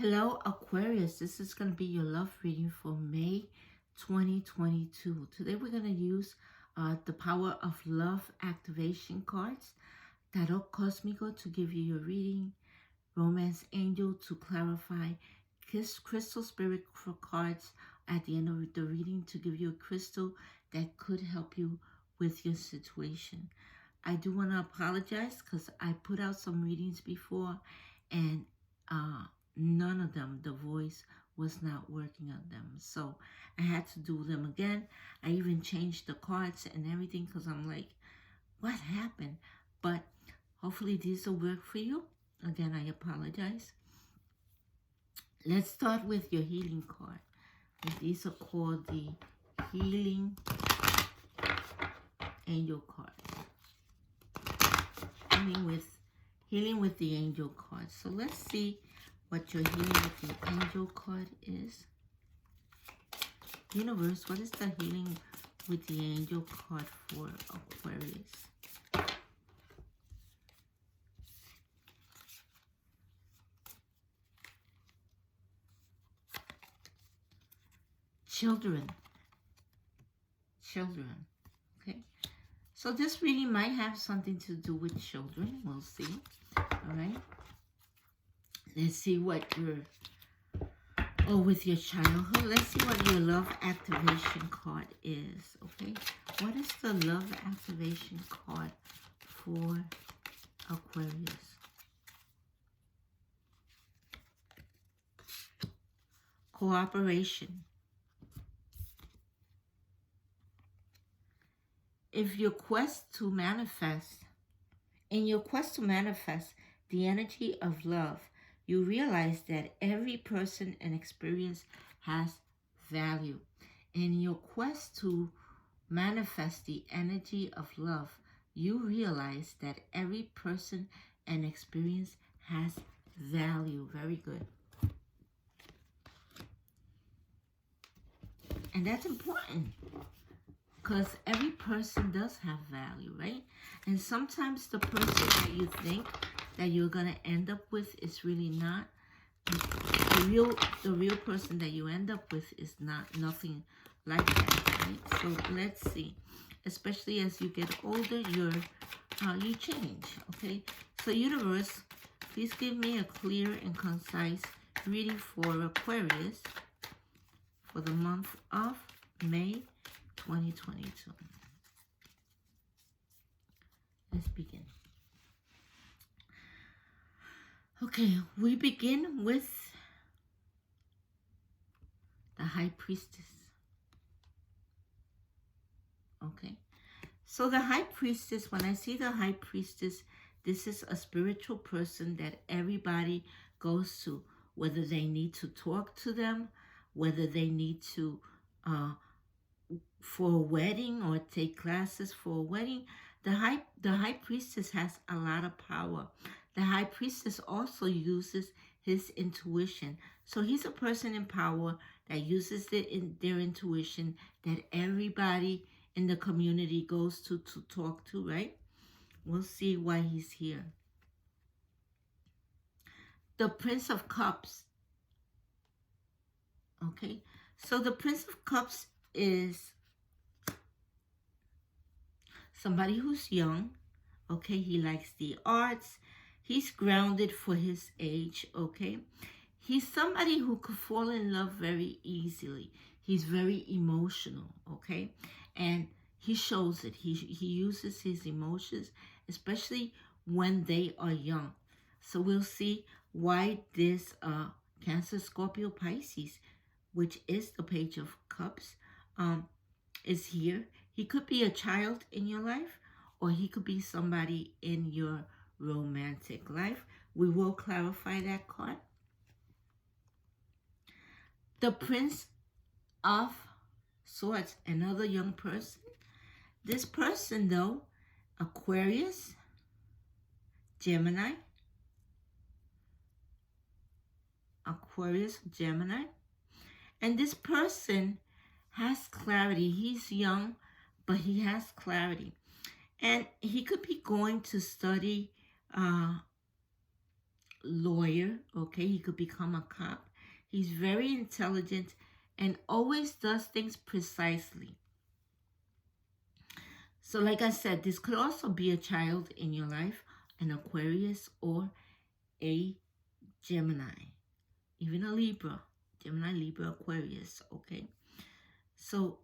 Hello, Aquarius. This is going to be your love reading for May 2022. Today we're going to use the Power of Love activation cards, Tarot Cosmico to give you your reading, Romance Angel to clarify, Crystal Spirit for cards at the end of the reading to give you a crystal that could help you with your situation. I do want to apologize because I put out some readings before and none of them, the voice was not working on them. So I had to do them again. I even changed the cards and everything because I'm like, what happened? But hopefully these will work for you. Again, I apologize. Let's start with your healing card. These are called the Healing Angel cards. Healing with the Angel card. So let's see what your healing with the Angel card is. Universe, what is the healing with the Angel card for Aquarius? Children. Okay. So this reading might have something to do with children. We'll see. All right. Let's see what with your childhood. Let's see what your love activation card is. Okay. What is the love activation card for Aquarius? Cooperation. In your quest to manifest the energy of love, you realize that every person and experience has value. In your quest to manifest the energy of love, you realize that every person and experience has value. Very good. And that's important, because every person does have value, right? And sometimes the person that you think that you're going to end up with is really not. The real person that you end up with is nothing like that, right? So let's see. Especially as you get older, you change, okay? So universe, please give me a clear and concise reading for Aquarius for the month of May 2022. Let's begin. Okay, we begin with the High Priestess. Okay, so the High Priestess, when I see the High Priestess, this is a spiritual person that everybody goes to, whether they need to talk to them, whether they need to for a wedding or take classes for a wedding. The high priestess has a lot of power. The High Priestess also uses his intuition. So he's a person in power that uses their intuition that everybody in the community goes to talk to, right? We'll see why he's here. The Prince of Cups. Okay, so the Prince of Cups is somebody who's young. Okay, he likes the arts. He's grounded for his age. Okay, he's somebody who could fall in love very easily. He's very emotional. Okay, and he shows it. He uses his emotions, especially when they are young. So we'll see why this Cancer, Scorpio, Pisces, which is the Page of Cups, is here. He could be a child in your life, or he could be somebody in your romantic life. We will clarify that card. The Prince of Swords, another young person. This person, though, Aquarius, Gemini, and this person has clarity. He's young, but he has clarity. And he could be going to study lawyer, okay? He could become a cop. He's very intelligent and always does things precisely. So like I said, this could also be a child in your life, an Aquarius or a Gemini, even a Libra, Gemini, Libra, Aquarius, okay? So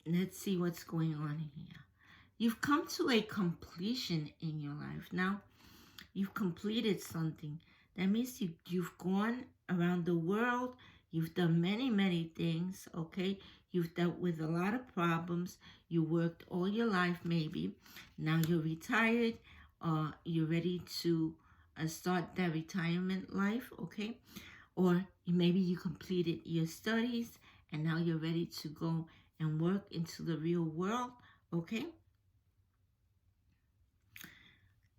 let's see what's going on here. You've come to a completion in your life. Now, you've completed something. That means you've gone around the world. You've done many, many things, okay? You've dealt with a lot of problems. You worked all your life, maybe. Now you're retired. You're ready to start that retirement life, okay? Or maybe you completed your studies and now you're ready to go and work into the real world, okay?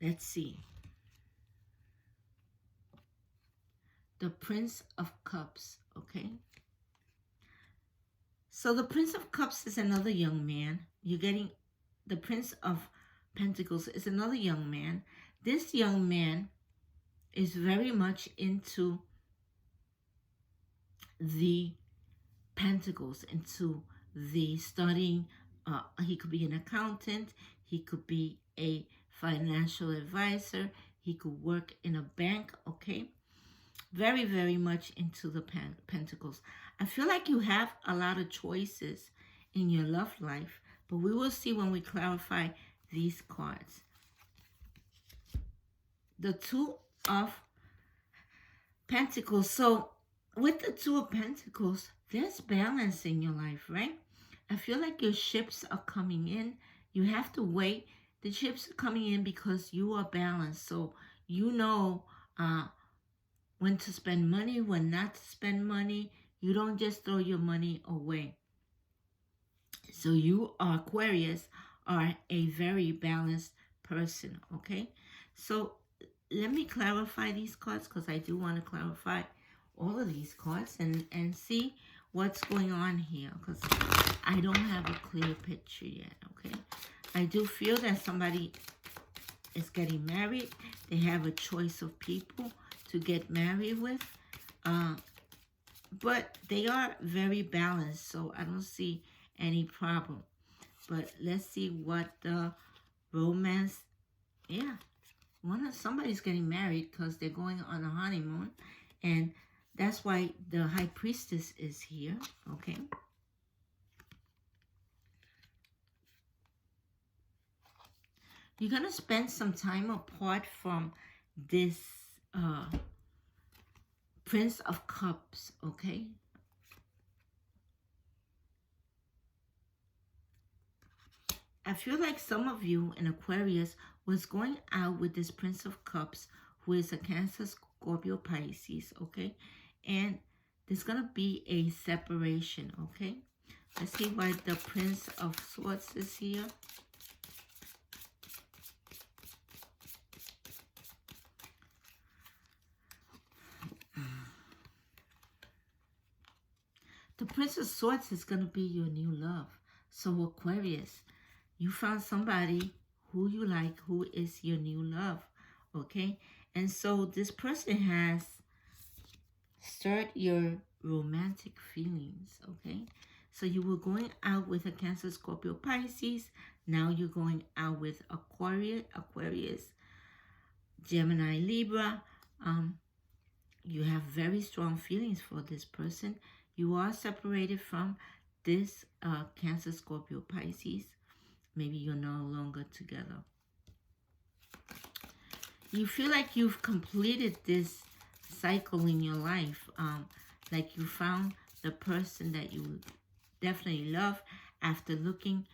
Let's see. The Prince of Cups, okay? So the Prince of Cups is another young man. You're getting the Prince of Pentacles is another young man. This young man is very much into the Pentacles, into the studying. He could be an accountant. He could be a financial advisor. He could work in a bank, okay? Very, very much into the Pentacles. I feel like you have a lot of choices in your love life, but we will see when we clarify these cards. The Two of Pentacles. So with the Two of Pentacles, there's balance in your life, right? I feel like your ships are coming in. You have to wait. The ships are coming in because you are balanced. So you know when to spend money, when not to spend money. You don't just throw your money away. So you, Aquarius, are a very balanced person, okay? So let me clarify these cards because I do want to clarify all of these cards and see what's going on here because I don't have a clear picture yet, okay? I do feel that somebody is getting married. They have a choice of people to get married with, but they are very balanced, so I don't see any problem. But let's see what the romance, yeah, somebody's getting married because they're going on a honeymoon, and that's why the High Priestess is here, okay? You're going to spend some time apart from this Prince of Cups, okay? I feel like some of you in Aquarius was going out with this Prince of Cups who is a Cancer, Scorpio, Pisces, okay? And there's going to be a separation, okay? Let's see why the Prince of Swords is here. The Prince of Swords is going to be your new love. So Aquarius, you found somebody who you like, who is your new love, okay? And so this person has stirred your romantic feelings, okay? So you were going out with a Cancer, Scorpio, Pisces. Now you're going out with Aquarius, Gemini, Libra. You have very strong feelings for this person. You are separated from this Cancer, Scorpio, Pisces. Maybe you're no longer together. You feel like you've completed this cycle in your life. Like you found the person that you definitely love after looking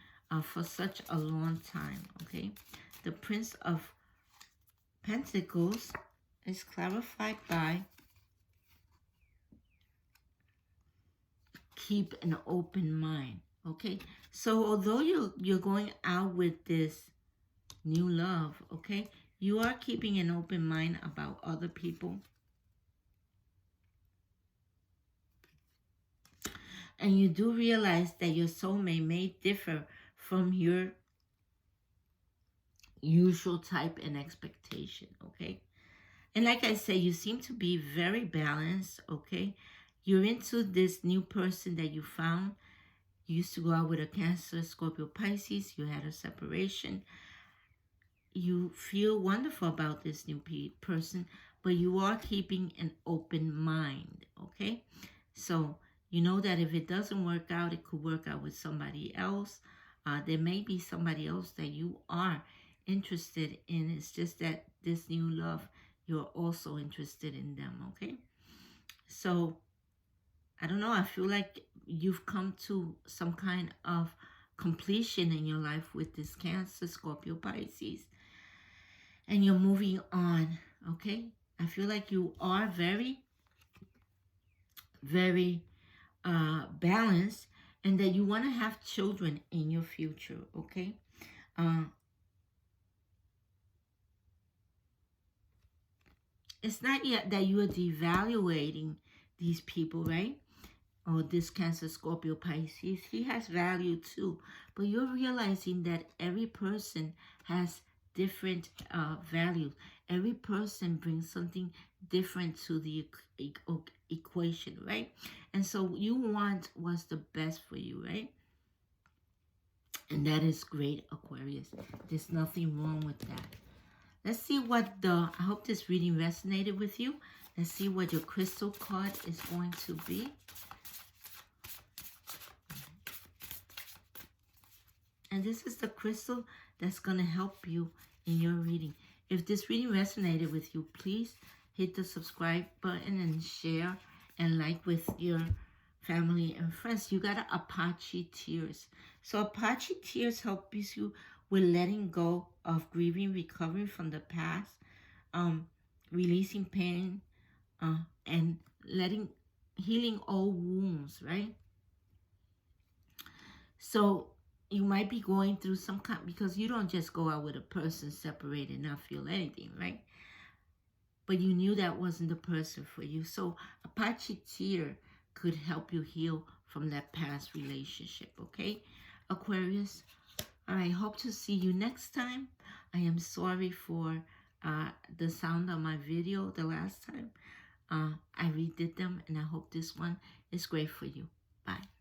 for such a long time, okay? The Prince of Pentacles is clarified by keep an open mind, okay? So although you're going out with this new love, okay, you are keeping an open mind about other people. And you do realize that your soulmate may differ from your usual type and expectation, okay? And like I say, you seem to be very balanced, okay? You're into this new person that you found. You used to go out with a Cancer, Scorpio, Pisces. You had a separation. You feel wonderful about this new person, but you are keeping an open mind, okay? So you know that if it doesn't work out, it could work out with somebody else. There may be somebody else that you are interested in. It's just that this new love, you're also interested in them, okay? So I don't know. I feel like you've come to some kind of completion in your life with this Cancer, Scorpio, Pisces, and you're moving on, okay? I feel like you are very, very balanced, and that you want to have children in your future, okay? Uh, it's not yet that you are devaluating these people, right? Or this Cancer, Scorpio, Pisces. He has value too, but you're realizing that every person has different values. Every person brings something different to the equation, right? And so you want what's the best for you, right? And that is great, Aquarius. There's nothing wrong with that. Let's see what I hope this reading resonated with you. Let's see what your crystal card is going to be. And this is the crystal that's going to help you in your reading. If this reading resonated with you, please hit the subscribe button and share and like with your family and friends. You got Apache Tears. So Apache Tears helps you with letting go of grieving, recovering from the past, releasing pain, and healing all wounds, right? So you might be going through some kind, because you don't just go out with a person, separate, and not feel anything, right? But you knew that wasn't the person for you. So Apache Tear could help you heal from that past relationship, okay? Aquarius, I hope to see you next time. I am sorry for the sound of my video the last time. I redid them, and I hope this one is great for you. Bye.